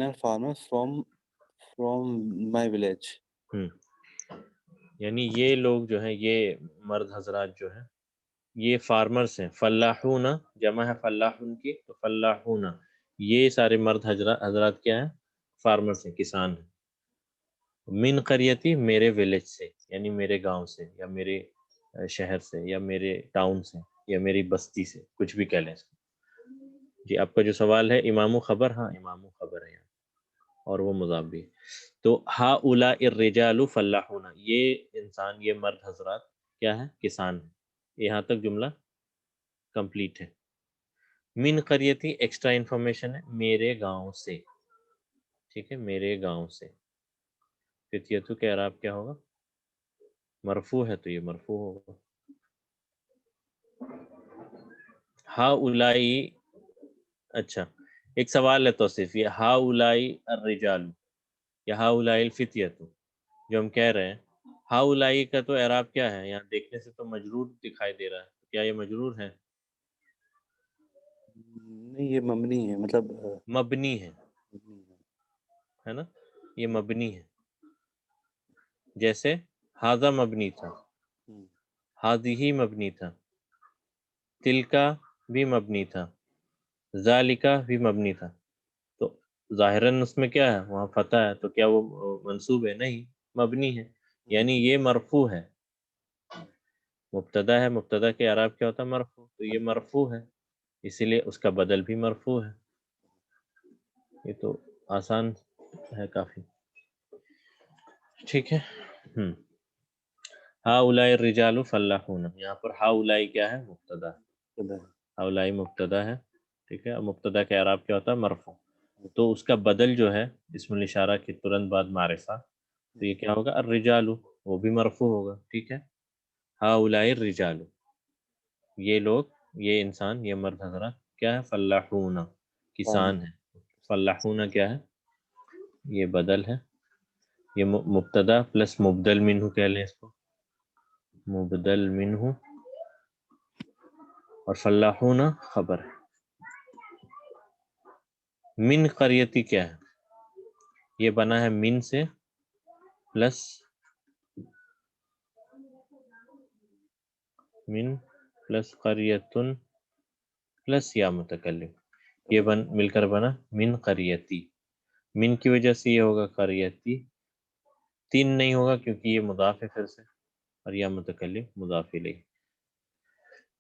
are farmers from my village. یعنی یہ لوگ جو ہیں، یہ مرد حضرات جو ہیں، یہ فارمرز ہیں. فلاحون جمع ہے فلاحون کی، تو فلاحون یہ سارے مرد حضرات کیا ہیں؟ فارمرز ہیں، کسان ہیں. من قریتی میرے ولیج سے، یعنی میرے گاؤں سے، یا میرے شہر سے، یا میرے ٹاؤن سے، یا میری بستی سے، کچھ بھی کہہ لیں اس کو. جی آپ کا جو سوال ہے امام و خبر، ہاں امام و خبر ہے یہاں، اور وہ مضاف بھی. تو ہؤلاء الرجال فلاحون، یہ انسان، یہ مرد حضرات کیا ہے؟ کسان ہیں. یہاں تک جملہ کمپلیٹ ہے. من قریتی ایکسٹرا انفارمیشن ہے، میرے گاؤں سے. ٹھیک ہے، میرے گاؤں سے. فتیتو کے اعراب کیا ہوگا؟ مرفوع ہے تو یہ مرفوع ہوگا. ہؤلاء، اچھا ایک سوال ہے توصیف، یہ ہؤلاء الرجال، یا ہاؤلائی الفتیۃ جو ہم کہہ رہے ہیں، ہاؤلائی کا تو اعراب کیا ہے؟ یہاں دیکھنے سے تو مجرور دکھائی دے رہا ہے، کیا یہ مجرور ہے؟ نہیں یہ مبنی ہے، مطلب مبنی ہے، مبنی ہے۔ ہے نا، یہ مبنی ہے، جیسے ہاذا مبنی تھا، ہم، ہاذہ مبنی تھا، تلکا بھی مبنی تھا، ذالکا بھی مبنی تھا، تو ظاہراً اس میں کیا ہے؟ وہاں فتح ہے، تو کیا وہ منصوب ہے؟ نہیں، مبنی ہے، یعنی یہ مرفوع ہے، مبتدا ہے، مبتدا کے اعراب کیا ہوتا ہے؟ مرفوع، تو یہ مرفوع ہے، اسی لیے اس کا بدل بھی مرفوع ہے۔ یہ تو آسان ہے کافی، ٹھیک ہے۔ ہاؤلائی الرجال فلاحون، یہاں پر ہاؤلائی کیا ہے؟ مبتدا، خدا ہے۔ ہاؤلائی مبتدا ہے، ٹھیک ہے، اور مبتدا کے اعراب کیا ہوتا ہے؟ مرفوع، تو اس کا بدل جو ہے اسم الاشارہ کے ترنت بعد معرفہ، تو یہ کیا ہوگا؟ الرجال، وہ بھی مرفوع ہوگا، ٹھیک ہے۔ ہاؤلائی الرجال، یہ لوگ، یہ انسان، یہ مرد حضرات کیا ہے؟ فلاحون، کسان ہے، فلاحون کیا ہے؟ یہ بدل ہے، یہ مبتدا پلس مبدل منہ کہہ لیں اس کو، مبدل منہ، اور فلاحون خبر ہے۔ من قریتی کیا ہے؟ یہ بنا ہے من سے پلس من پلس قریتن پلس یا متکلم، یہ مل کر بنا من قریتی، من کی وجہ سے یہ ہوگا قریتی، تین نہیں ہوگا کیونکہ یہ مضاف ہے پھر سے، اور یا متکلم مضاف الیہ،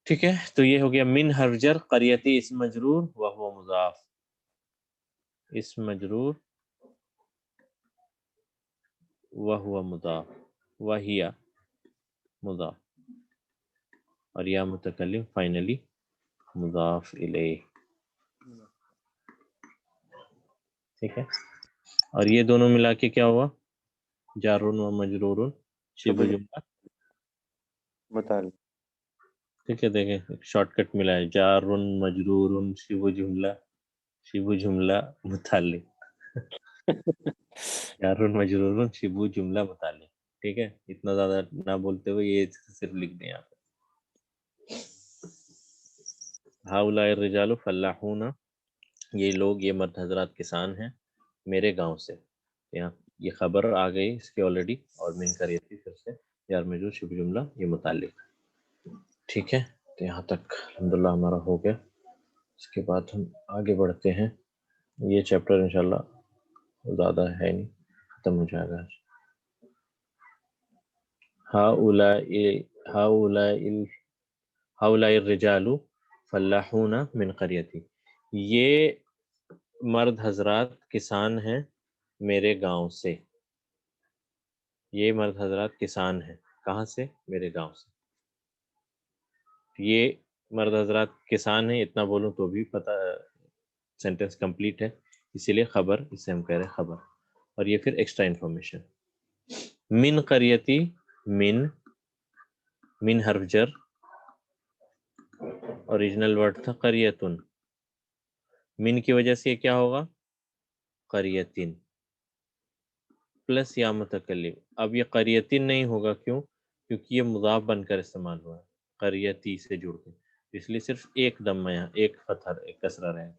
ٹھیک ہے۔ تو یہ ہو گیا من حرف جر، قریتی اسم مجرور وہو مضاف، اسم مجرور وہو مضاف، وہیا مضاف، اور یا متکلم فائنلی مضاف الیہ، ٹھیک ہے۔ اور یہ دونوں ملا کے کیا ہوا؟ جار و مجرور شبہ جملہ، متعلق، ٹھیک ہے۔ دیکھیں ایک شارٹ کٹ ملا ہے، جار مجرور شبہ جملہ، شبہ جملہ متعلق، جار مجرور شبہ جملہ متعلق، ٹھیک ہے۔ اتنا زیادہ نہ بولتے ہوئے یہ صرف لکھ دیں آپ۔ ہاؤلائی الرجال فلاحون، یہ لوگ، یہ مرد حضرات کسان ہیں میرے گاؤں سے، یہاں یہ خبر آ گئی اس کی آلریڈی، اور من قریتی پھر سے جار مجرور شبہ جملہ یہ متعلق، ٹھیک ہے۔ تو یہاں تک الحمدللہ ہمارا ہو گیا، اس کے بعد ہم آگے بڑھتے ہیں۔ یہ چیپٹر انشاءاللہ زیادہ ہے نہیں، ختم ہو جائے گا۔ ہاؤلائی الرجال فلاحون من قریتی، یہ مرد حضرات کسان ہیں میرے گاؤں سے، یہ مرد حضرات کسان ہیں کہاں سے؟ میرے گاؤں سے، یہ مرد حضرات کسان ہیں اتنا بولوں تو بھی پتہ سینٹنس کمپلیٹ ہے، اسی لیے خبر، اس سے ہم کہہ رہے ہیں خبر، اور یہ پھر ایکسٹرا انفارمیشن۔ من قریتی، من حرف جر، اوریجنل ورڈ تھا قریتن، من کی وجہ سے یہ کیا ہوگا؟ قریتن پلس یا متکلم، اب یہ قریتن نہیں ہوگا، کیوں؟ کیونکہ یہ مضاف بن کر استعمال ہوا ہے قریتی سے جڑ کے، اس لیے صرف ایک دم یہاں، ایک فتح، ایک کسرہ رہے،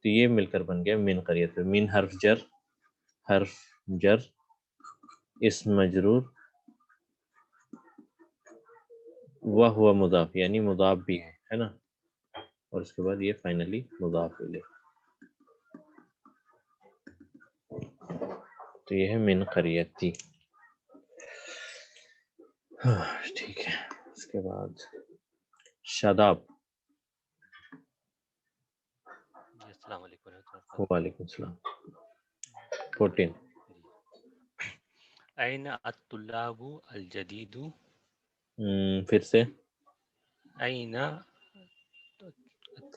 تو یہ مل کر بن گیا من قریت۔ من حرف جر، حرف جر، اسم مجرور، وہ مضاف، یعنی مضاف بھی ہے نا، اور اس کے بعد یہ فائنلی مضاف الیہ، تو یہ ہے من قریتی، ٹھیک ہے۔ اس کے بعد شاداب، السلام علیکم ورحمۃ اللہ وبرکاتہ۔ وعلیکم السلام، 14 این الطلاب الجدید، پھر سے این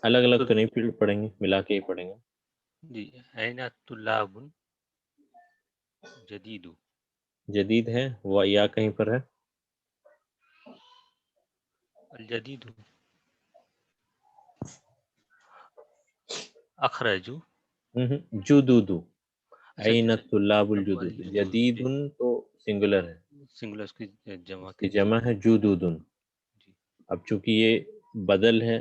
الگ الگ تو نہیں پڑھیں گے، ملا کے ہی پڑھیں گے۔ جی، این الطلاب جدید، جدید ہے، وہ یا کہیں پر ہے؟ الجدید اخرجو، جدودو، این الطلاب الجدد. الجدود، جدید جی تو سنگولر ہے، سنگولر اس کی جمع اس کی کی جمع ہے جدود. جی اب چونکہ یہ بدل ہے،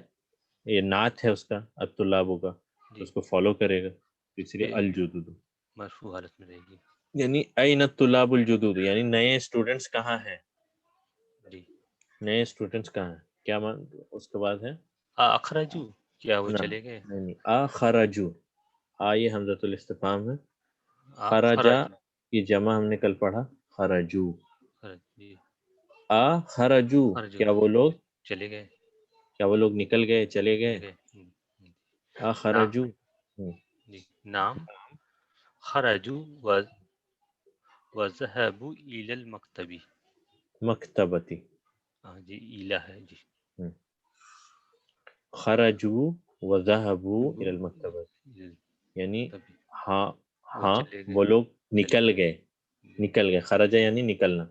یہ نعت ہے اس کا الطلاب کا، تو جی اس کو فالو کرے گا، اس لیے یہ الجدد. مرفوع حالت میں رہے گی. یعنی این الطلاب الجدد، یعنی نئے اسٹوڈنٹس کہاں ہیں، جی نئے اسٹوڈنٹس کہاں ہیں. کیا اس کے بعد ہے اخرجو، کیا وہ نہ چلے گئے؟ نہیں، خرجو. یہ حمزۃ الاستفہام ہے. خرجا خرجو، کی جمع ہم نے کل پڑھا خرجو. جی خرجو خرجو کیا وہ لوگ، چلے گئے، کیا وہ لوگ نکل گئے، چلے گئے. چلے گئے. خرجو. جی نام خرجو وذهبوا الى المکتبی. مکتبتی. جی ایلا ہے جی. خرجو وذهبوا الى المکتبتی، یعنی تبھی ہاں وہ ہاں چلے گئے، وہ لوگ چلے نکل گئے. جی. نکل گئے، خرجہ یعنی نکلنا،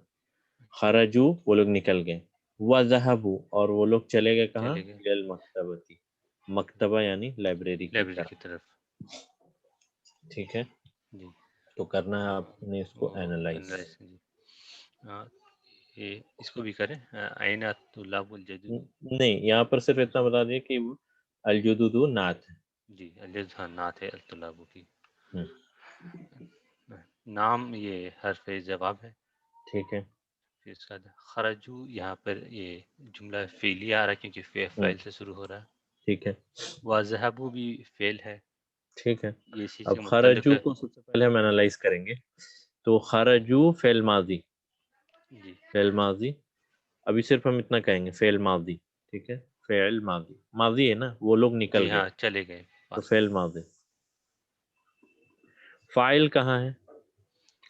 خرجو وہ لوگ نکل گئے. وذهبوا اور وہ لوگ چلے گئے کہاں، چلے گئے الى المکتبتی. مکتبہ یعنی لائبریری کی لائبریری طرف. کی طرف. ٹھیک ہے، جی تو کرنا ہے آپ نے اس کو اینالائز. جی. یہ اس کو بھی کریں عین الطلاب الجدد. نہیں، یہاں پر صرف اتنا بتا دیا کہ وہ الجدود نعت ہے. جی الجد نعت ہے الطلاب کی. ہم، نام یہ حرف جواب ہے. ٹھیک ہے. پھر اس کا خرجو یہاں پر یہ جملہ فعلی آ رہا ہے کیونکہ فعل سے شروع ہو رہا ہے. ٹھیک ہے. وذهبوا بھی فعل ہے. ٹھیک ہے. یہ اسی اب سے متعلق خرجو ہے. کو سب سے پہلے ہم اینالائز کریں گے. تو خرجو فعل ماضی، جی فعل ماضی. ابھی صرف ہم اتنا کہیں گے فعل ماضی. ٹھیک ہے، فعل ماضی، ماضی ہے نا، وہ لوگ نکل جی گئے ہاں چلے گئے. تو فعل ماضی. فاعل کہاں ہے،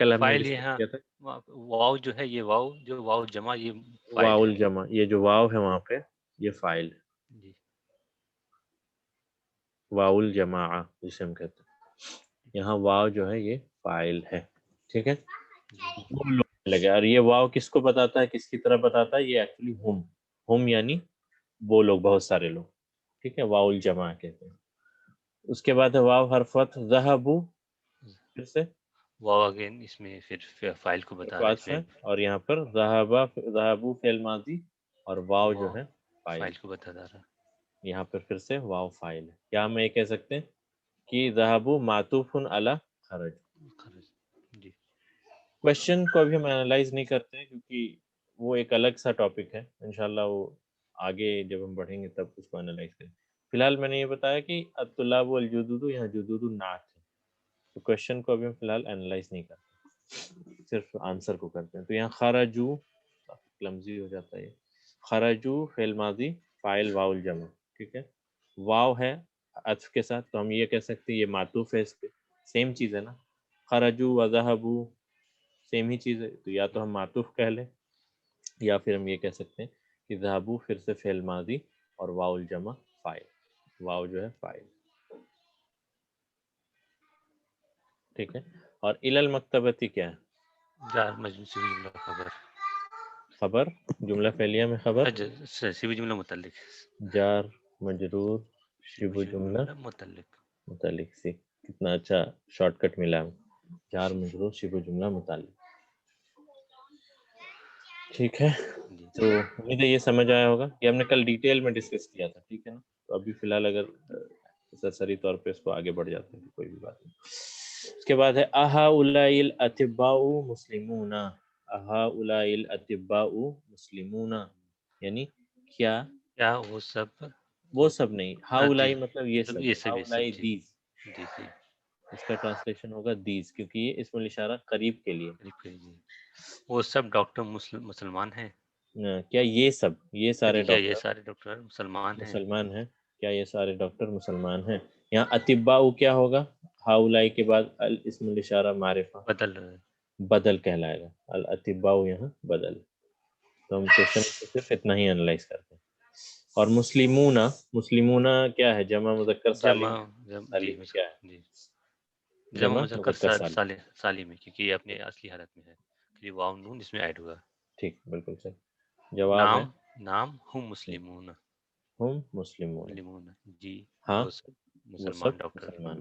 کل ہم نے فائل ڈسکس یہاں کیا تھا. واو جو ہے، یہ واو جو واو جمع یہ فائل واو ہے. الجمع، یہ جو واو ہے وہاں پہ یہ فاعل ہے. جی واو الجماع جسے ہم کہتے ہیں، یہاں واو جو ہے یہ فاعل ہے. ٹھیک ہے. جی وہ لوگ لگے، اور یہ واو کس کو بتاتا ہے، کس کی طرح بتاتا ہے، یہ ایکچولی ہم یعنی وہ لوگ، بہت سارے لوگ. ٹھیک ہے، واو الجماع کہتے ہیں. اس کے بعد ہے واو حرف عطف ذہبوا، پھر سے واو اگین اس میں پھر فائل کو بتا رہا ہے اس ہے، میں اور یہاں پر ذہبوا فعل ماضی اور واو جو ہے فاعل. فائل کو بتا رہا. یہاں پر پھر سے واو فاعل ہے. کیا ہم یہ کہہ سکتے ہیں کہ ذہبوا معطوف علی خرج. جی کوشچن کو ابھی ہم اینالائز نہیں کرتے ہیں کیونکہ وہ ایک الگ سا ٹاپک ہے. انشاءاللہ وہ آگے جب ہم بڑھیں گے تب اس کو اینالائز کریں. فی الحال میں نے یہ بتایا کہ الطلاب الجدود یہاں جدود نعت ہے. تو کوشچن کو ابھی ہم فی الحال اینالائز نہیں کرتے، صرف آنسر کو کرتے ہیں. تو یہاں خرجو کلمزی ہو جاتا ہے، خرجو فعل ماضی فاعل واو الجمع. ٹھیک ہے، واو ہے عطف کے ساتھ، تو ہم یہ کہہ سکتے ہیں یہ معطوف ہے اس پہ. سیم چیز ہے نا، خرجو وذهبوا سیم ہی چیز ہے. تو یا تو ہم معطوف کہہ لیں یا پھر ہم یہ کہہ سکتے ہیں کہ ذہبوا پھر سے فعل ماضی اور واو الجمع فاعل. واو جو ہے فاعل. ٹھیک ہے. اور الی المکتبتی کیا ہے، جار مجرور سے بھی جملہ خبر. خبر، جملہ فعلیہ میں خبر، سے بھی جملہ متعلق. جار مجرور شبہ شبہ جملہ متعلق. متعلق سے. کتنا اچھا شارٹ کٹ ملا ہے، جار مجرور شبہ جملہ متعلق. ٹھیک ہے، جی تو امید ہے یہ سمجھ آیا ہوگا. یہ ہم نے کل ڈیٹیل میں ڈسکس کیا تھا. ٹھیک ہے نا. تو ابھی فی الحال اگر سرسری طور پہ اس کو آگے بڑھ جاتے ہیں تو کوئی بھی بات نہیں. اس کے بعد ہے اہؤلاء الاطباء مسلمون. اہؤلاء الاطباء مسلمون یعنی کیا کیا وہ سب وہ سب نہیں، ہؤلاء جی مطلب یہ سب، یہ سب ہؤلاء جی دیز. جی جی اس کا ٹرانسلیشن ہوگا دیز، کیونکہ یہ اسم الاشارہ قریب کے لیے. جی. وہ سب ڈاکٹر مسلمان ہیں. کیا یہ سب، یہ سارے کیا یہ ڈاکٹر سارے ڈاکٹر مسلمان ہیں. مسلمان ہیں، کیا یہ سارے ڈاکٹر مسلمان ہیں. یہاں اطباء کیا ہوگا، ہؤلاء کے بعد الاسم الاشارہ معرفہ بدل رہے ہیں. بدل کہلائے گا. الاطباء یہاں بدل. تو ہم کوشچن کو صرف اتنا ہی انالائز کرتے ہیں. اور مسلمون، مسلمون کیا ہے، جمع مذکر سالم. جی سالم کیا ہے، جی جمع مذکر سالم. سالم ہے کیونکہ یہ اپنے اصلی حالت میں ہے. پھر واو نون اس میں ایڈ ہوا. ٹھیک، بالکل صحیح جواب ہے. نام ہم مسلمون. ہم مسلمون، مسلمون جی ہاں وہ سب وہ مسلمان سب ڈاکٹر. مسلمان.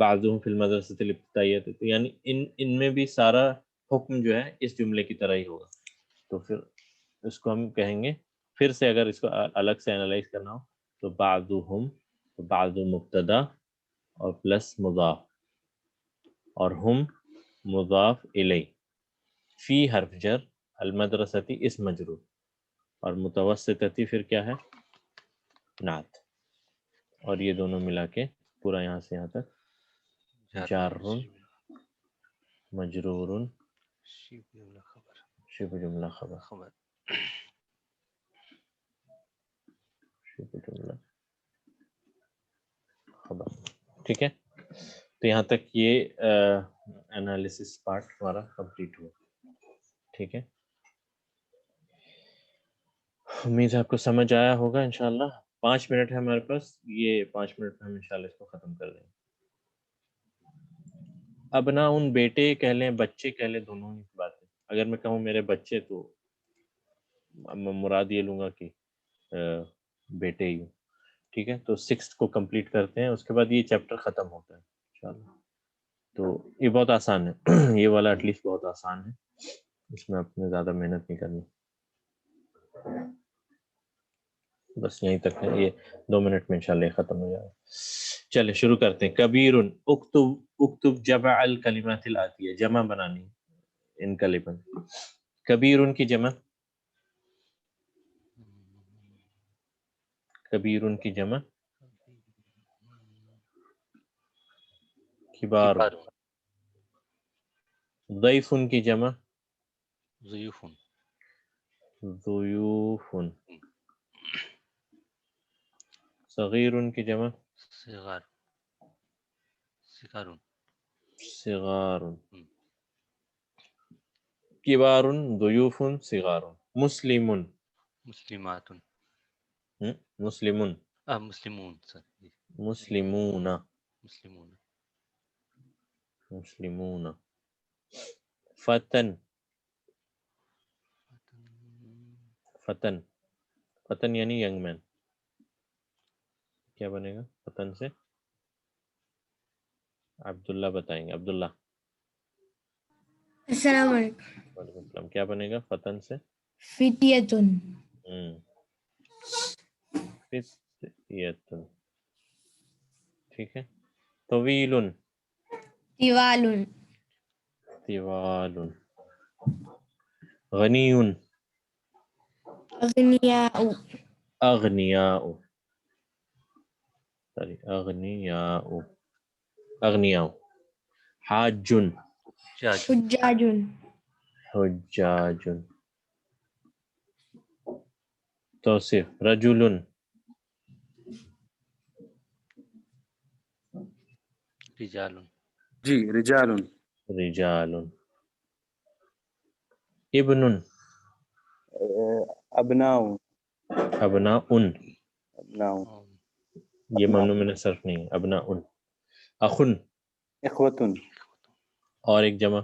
بعضهم فی المدرسۃ الابتدائیہ، تو یعنی ان میں بھی سارا حکم جو ہے اس جملے کی طرح ہی ہوگا. تو پھر اس کو ہم کہیں گے پھر سے، اگر اس کو الگ سے انالائز کرنا ہو تو بعضهم، تو بعض مبتدا اور پلس مضاف، اور ہم مضاف الی، فی حرف جر، المدرستی اسم مجرور، اور متوسطتی پھر کیا ہے؟ نعت. اور یہ دونوں ملا کے پورا یہاں سے یہاں تک جار مجرور شبہ جملہ خبر، شبہ جملہ خبر. ٹھیک ہے، تو یہاں تک یہ انالیسس پارٹ ہمارا کمپلیٹ ہوا. ٹھیک ہے، امید ہے آپ کو سمجھ آیا ہوگا انشاءاللہ. 5 منٹ ہے ہمارے پاس، یہ 5 منٹ میں ہم انشاءاللہ اس کو ختم کر دیں گے. اب نہ ان بیٹے کہہ لیں بچے کہہ لیں، دونوں ہی بات ہے. اگر میں کہوں میرے بچے تو میں مراد یہ لوں گا کہ بیٹے ہی ہوں. ٹھیک ہے، تو 6 کو کمپلیٹ کرتے ہیں، اس کے بعد یہ چیپٹر ختم ہوتا ہے انشاءاللہ. تو یہ بہت آسان ہے، یہ والا ایٹ لیسٹ بہت آسان ہے، اس میں آپ نے زیادہ محنت نہیں کرنی. بس یہیں تک ہے، یہ 2 منٹ میں انشاءاللہ یہ ختم ہو جائے گا. چلے شروع کرتے ہیں. کبیرن، اکتب جمع الکلمات الآتیہ، جمع بنانی ان کلمات. کبیرن کی جمع، کبیرن کی جمع کبار. ضیف کی جمع ضیوف، ضیوف. صغیر کی جمع صغار، صغار، صغار. کبار ضیوف صغار. مسلم، مسلمات، مسلم، مسلمون، sorry، مسلمون، مسلمون. مسلمون. فتن، فتن، فتن یعنی ینگ مین. کیا بنے گا فتن سے؟ عبداللہ بتائیں گے. عبداللہ. السلام علیکم. وعلیکم السلام. کیا بنے گا فتن سے؟ فتیتن. فتیتن. ٹھیک ہے. طویل، طوال. طوال. غنی، اغنیاء. اغنیاء. سوری، اغنیاء، اغنیاء. حاج، جاج، حجاج. حجاج. توصیف، رجل، رجال، جی رجال. رجال. ابن، ابناء، ابناء. ابناء. یہ ممنوع من الصرف نہیں ہے. ابناء. اخن، اخوة، اور ایک جمع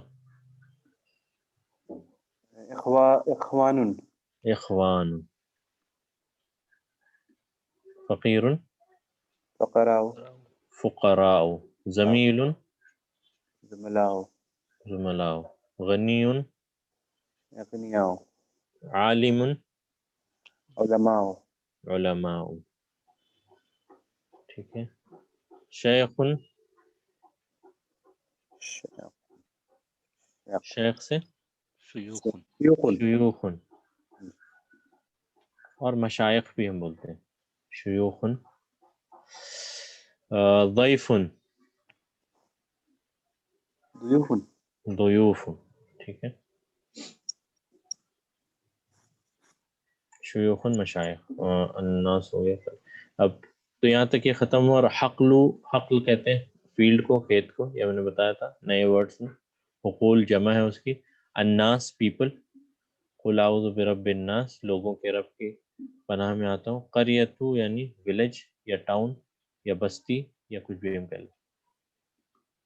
اخوان. اخوان. فقیر، فقراء، فقراء. زمیل، زملاء. زملاء. غنی، اغنیاء. عالم، علماء. علماء. ٹھیک ہے. شیخ، شیخ سے شیوخ، شیوخ. شیوخ. اور مشائخ بھی ہم بولتے ہیں شیوخ. ضیف، ضیوف. ضیوف. ٹھیک ہے. شیوخ، مشائخ. الناس ہو گیا. اب تو یہاں تک یہ ختم ہوا. اور حقل کہتے ہیں فیلڈ کو، کھیت کو. یہ میں نے بتایا تھا نئے ورڈز میں. حقول جمع ہے اس کی. الناس پیپل. قل اعوذ برب الناس، لوگوں کے رب کی پناہ میں آتا ہوں. قریتو یعنی ولیج یا ٹاؤن یا بستی یا کچھ بھی ہم کہہ لیں.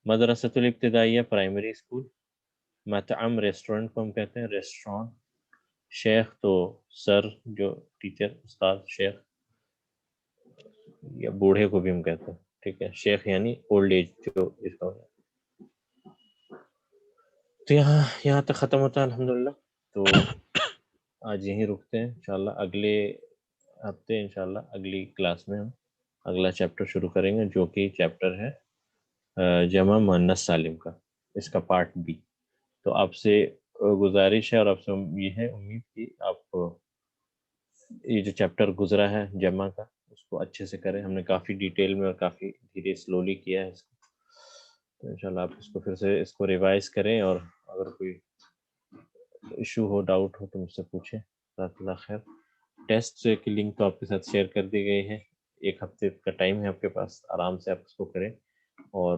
مدرسۃ الابتدائیہ پرائمری اسکول. مطعم ریسٹورنٹ کو ہم کہتے ہیں ریسٹورانٹ. شیخ تو سر، جو ٹیچر، استاد، شیخ یا بوڑھے کو بھی ہم کہتے ہیں. ٹھیک ہے، شیخ یعنی اولڈ ایج جو اس کا ہو جاتا ہے. تو یہاں تک ختم ہوتا ہے الحمدللہ. تو آج یہیں رکتے ہیں، انشاءاللہ اگلے ہفتے انشاءاللہ اگلی کلاس میں ہم اگلا چیپٹر شروع کریں گے، جو کہ چیپٹر ہے جمع مؤنث سالم کا، اس کا پارٹ بی. تو آپ سے گزارش ہے اور آپ سے یہ ہے امید کہ آپ یہ جو چیپٹر گزرا ہے جمع کا اس کو اچھے سے کریں. ہم نے کافی ڈیٹیل میں اور کافی دھیرے سلولی کیا ہے اس کو. تو انشاءاللہ آپ اس کو پھر سے اس کو ریوائز کریں، اور اگر کوئی ایشو ہو، ڈاؤٹ ہو تو مجھ سے پوچھیں. جزاک اللہ خیر. ٹیسٹ کی لنک تو آپ کے ساتھ شیئر کر دی گئی ہے. 1 ہفتے کا ٹائم ہے آپ کے پاس، آرام سے آپ اس کو کریں. اور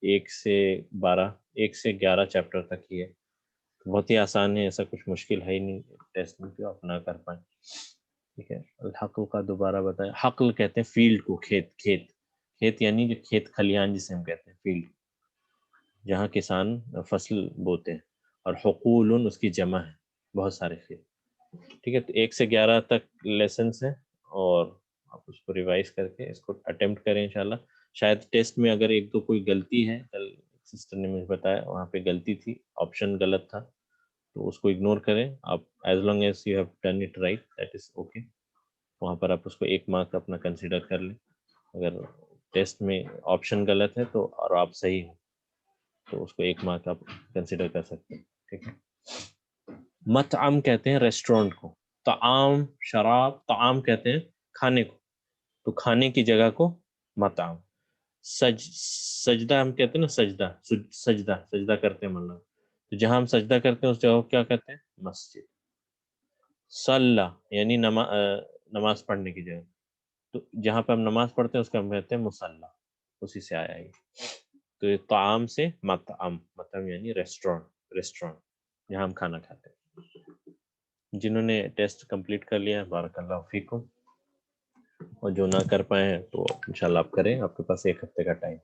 1 سے 11 چیپٹر تک ہی ہے، بہت ہی آسان ہے، ایسا کچھ مشکل ہے ہی نہیں ٹیسٹ میں جو آپ نہ کر پائیں. ٹھیک ہے. الحقل کا دوبارہ بتائیں. حقل کہتے ہیں فیلڈ کو، کھیت یعنی جو کھیت کھلیان جسے ہم کہتے ہیں، فیلڈ جہاں کسان فصل بوتے ہیں. اور حقول اس کی جمع ہے، بہت سارے کھیت. ٹھیک ہے. تو 1 سے 11 تک لیسنس ہیں، اور آپ اس کو ریوائز کر کے اس کو اٹیمپٹ کریں انشاءاللہ. شاید ٹیسٹ میں اگر 1-2 کوئی غلطی ہے، کل سسٹر نے مجھے بتایا وہاں پہ غلطی تھی، آپشن غلط تھا، تو اس کو اگنور کریں آپ. As long as you have done it right that is okay. وہاں پر آپ اس کو 1 مارک اپنا کنسیڈر کر لیں. اگر ٹیسٹ میں آپشن غلط ہے تو اور آپ صحیح ہیں تو اس کو 1 مارک آپ کنسیڈر کر سکتے ہیں. ٹھیک ہے. مطعم کہتے ہیں ریسٹورینٹ کو. طعام شراب، طعام کہتے ہیں کھانے کو، تو کھانے کی جگہ کو مطعم. سجدہ ہم کہتے ہیں نا، سجدہ کرتے ہیں مطلب، تو جہاں ہم سجدہ کرتے ہیں اس جگہ کو کیا کہتے ہیں؟ مسجد. صلی یعنی نماز پڑھنے کی جگہ، تو جہاں پہ ہم نماز پڑھتے ہیں اس کو ہم کہتے ہیں مصلی، اسی سے آیا ہے. تو یہ طعام سے مطعم یعنی ریسٹورینٹ جہاں ہم کھانا کھاتے ہیں. جنہوں نے ٹیسٹ کمپلیٹ کر لیا بارک اللہ فیکم، اور جو نہ کر پائے ہیں تو انشاءاللہ آپ کریں. آپ کے پاس 1 ہفتے کا ٹائم.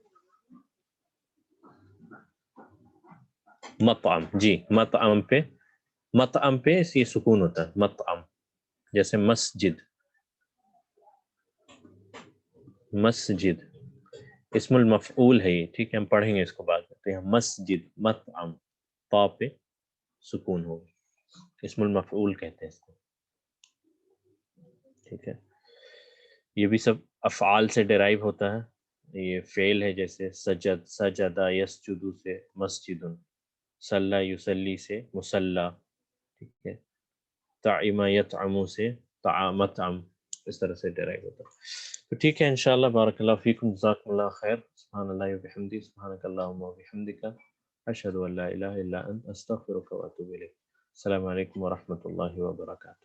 مطعم، جی مطعم پہ یہ سکون ہوتا ہے، مطعم. جیسے مسجد اسم المفعول ہے یہ. ٹھیک ہے، ہم پڑھیں گے اس کو بعد میں. تو یہاں مسجد، مطعم، طا پہ سکون ہوگا، اسم المفعول کہتے ہیں اس کو. ٹھیک ہے. یہ بھی سب افعال سے ڈرائیو ہوتا ہے. یہ فعل ہے، جیسے سجدہ یسجدو سے مسجد، صلی یصلی سے مصلی. ٹھیک ہے. طعم یطعم سے مطعم، اس طرح سے ڈرائیو ہوتا ہے. تو ٹھیک ہے انشاءاللہ. بارک اللہ فیکم، جزاکم اللہ خیر. سبحان اللہ وبحمدہ، سبحانک اللہم وبحمدک، اشہد ان لا الہ الا انت، استغفرک واتوب الیک. السلام علیکم ورحمۃ اللہ وبرکاتہ.